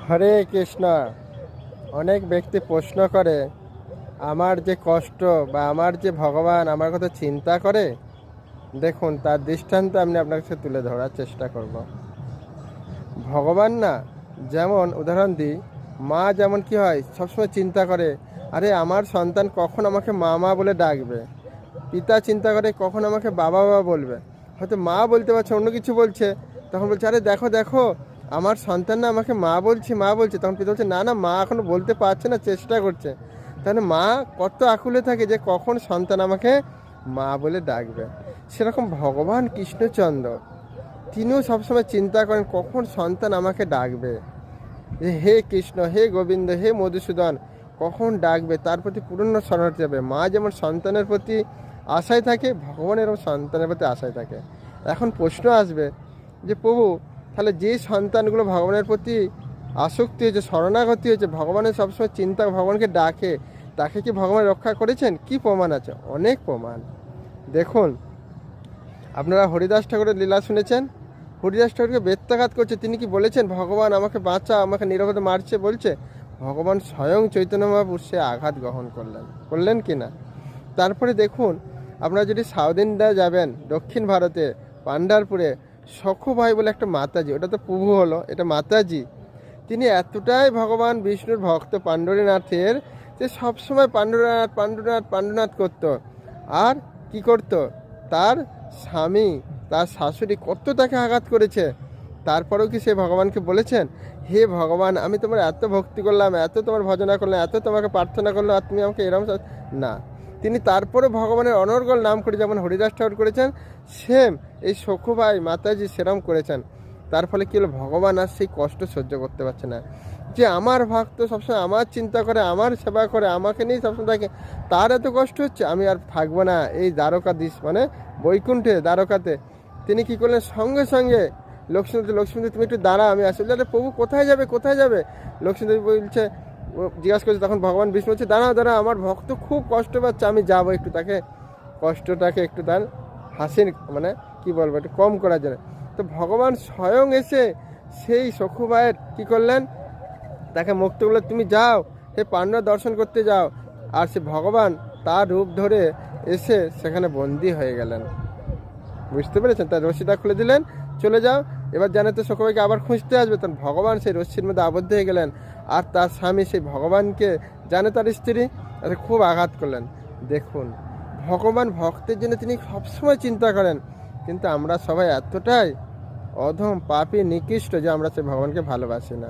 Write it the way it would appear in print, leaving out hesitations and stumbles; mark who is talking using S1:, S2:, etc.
S1: হরে কৃষ্ণ। অনেক ব্যক্তি প্রশ্ন করে আমার যে কষ্ট বা আমার যে ভগবান আমার কথা চিন্তা করে। দেখুন, তার দৃষ্টান্ত আমি আপনার কাছে তুলে ধরার চেষ্টা করব। ভগবান না, যেমন উদাহরণ দিই, মা যেমন কি হয় সবসময় চিন্তা করে, আরে আমার সন্তান কখন আমাকে মা মা বলে ডাকবে। পিতা চিন্তা করে কখন আমাকে বাবা বাবা বলবে। হয়তো মা বলতে পারছে, অন্য কিছু বলছে, তখন বলছে আরে দেখো দেখো আমার সন্তান না আমাকে মা বলছে মা বলছে। তখন পিতা বলছে না না, মা এখনো বলতে পারছে না, চেষ্টা করছে। তাহলে মা কত আকুলে থাকে যে কখন সন্তান আমাকে মা বলে ডাকবে। সেরকম ভগবান কৃষ্ণচন্দ্র, তিনিও সবসময় চিন্তা করেন কখন সন্তান আমাকে ডাকবে, যে হে কৃষ্ণ, হে গোবিন্দ, হে মধুসূদন, কখন ডাকবে, তার প্রতি পূর্ণ শরণার্থী যাবে। মা যেমন সন্তানের প্রতি আশায় থাকে, ভগবানেরও সন্তানের প্রতি আশায় থাকে। এখন প্রশ্ন আসবে যে প্রভু, তাহলে যে সন্তানগুলো ভগবানের প্রতি আসক্তি হয়েছে, শরণাগতি হয়েছে, ভগবানের সবসময় চিন্তা, ভগবানকে ডাকে, তাকে কি ভগবান রক্ষা করেছেন? কি প্রমাণ আছে? অনেক প্রমাণ। দেখুন, আপনারা হরিদাস ঠাকুরের লীলা শুনেছেন। হরিদাস ঠাকুরকে বেত্রাঘাত করছে, তিনি কি বলেছেন ভগবান আমাকে বাঁচা, আমাকে নিরবধ মারছে বলছে? ভগবান স্বয়ং চৈতন্য মহাপুর সে আঘাত গ্রহণ করলেন কি না? তারপরে দেখুন, আপনারা যদি সাউথ ইন্ডিয়া যাবেন, দক্ষিণ ভারতে পান্ডারপুরে সখুভাই বলে একটা মাতাজি, ওটা তো প্রভু হলো, এটা মাতাজি। তিনি এতটাই ভগবান বিষ্ণুর ভক্ত পাণ্ডরীনাথের, যে সবসময় পাণ্ডুনাথ পাণ্ডুনাথ পাণ্ডুনাথ করতো। আর কি করতো, তার স্বামী, তার শাশুড়ি কত তাকে আঘাত করেছে, তারপরেও কি সে ভগবানকে বলেছেন হে ভগবান, আমি তোমার এত ভক্তি করলাম, এত তোমার ভজনা করলাম, এত তোমাকে প্রার্থনা করলাম, আর তুমি আমাকে এরকম? না। তিনি তারপরে ভগবানের অনর্গল নাম করে, যেমন হরিদাস ঠাকুর করেছেন, সেম এই সখুভাই মাতাজি সেরম করেছেন। তার ফলে কী হলো, ভগবান আর সেই কষ্ট সহ্য করতে পারছে না, যে আমার ভক্ত সবসময় আমার চিন্তা করে, আমার সেবা করে, আমাকে নিয়ে সবসময় থাকে, তার এত কষ্ট হচ্ছে, আমি আর থাকবো না এই দ্বারকাধীশ মানে বৈকুণ্ঠে দ্বারকাতে। তিনি কি করলেন, সঙ্গে সঙ্গে লক্ষ্মীদেবী তুমি একটু দাঁড়া, আমি আসলে আরে প্রভু কোথায় যাবে কোথায় যাবে? লক্ষ্মীদেবী বলছে, জিজ্ঞাসা করছে, তখন ভগবান বিষ্ণু বলছে দাঁড়াও দাঁড়া, আমার ভক্ত খুব কষ্ট পাচ্ছে, আমি যাবো একটু তাকে কষ্টটাকে একটু তার হাসির মানে কি বলবো একটু কম করার জন্য। তো ভগবান স্বয়ং এসে সেই সখুভাইয়ের কি করলেন, তাকে মুক্ত করলে, তুমি যাও হে পাণ্ডব দর্শন করতে যাও। আর সে ভগবান তার রূপ ধরে এসে সেখানে বন্দী হয়ে গেলেন। বুঝতে পেরেছেন? তার রশিটা খুলে দিলেন, চলে যাও। এবার জানে তো সখুভাইকে আবার খুঁজতে আসবে, তখন ভগবান সেই রশ্মির মধ্যে আবদ্ধ হয়ে গেলেন। আর তার স্বামী সেই ভগবানকে জানে, তার স্ত্রী, তাকে খুব আঘাত করলেন। দেখুন, ভগবান ভক্তের জন্য তিনি সবসময় চিন্তা করেন, কিন্তু আমরা সবাই এতটাই অধম পাপী নিকৃষ্ট যে আমরা সেই ভগবানকে ভালোবাসি না।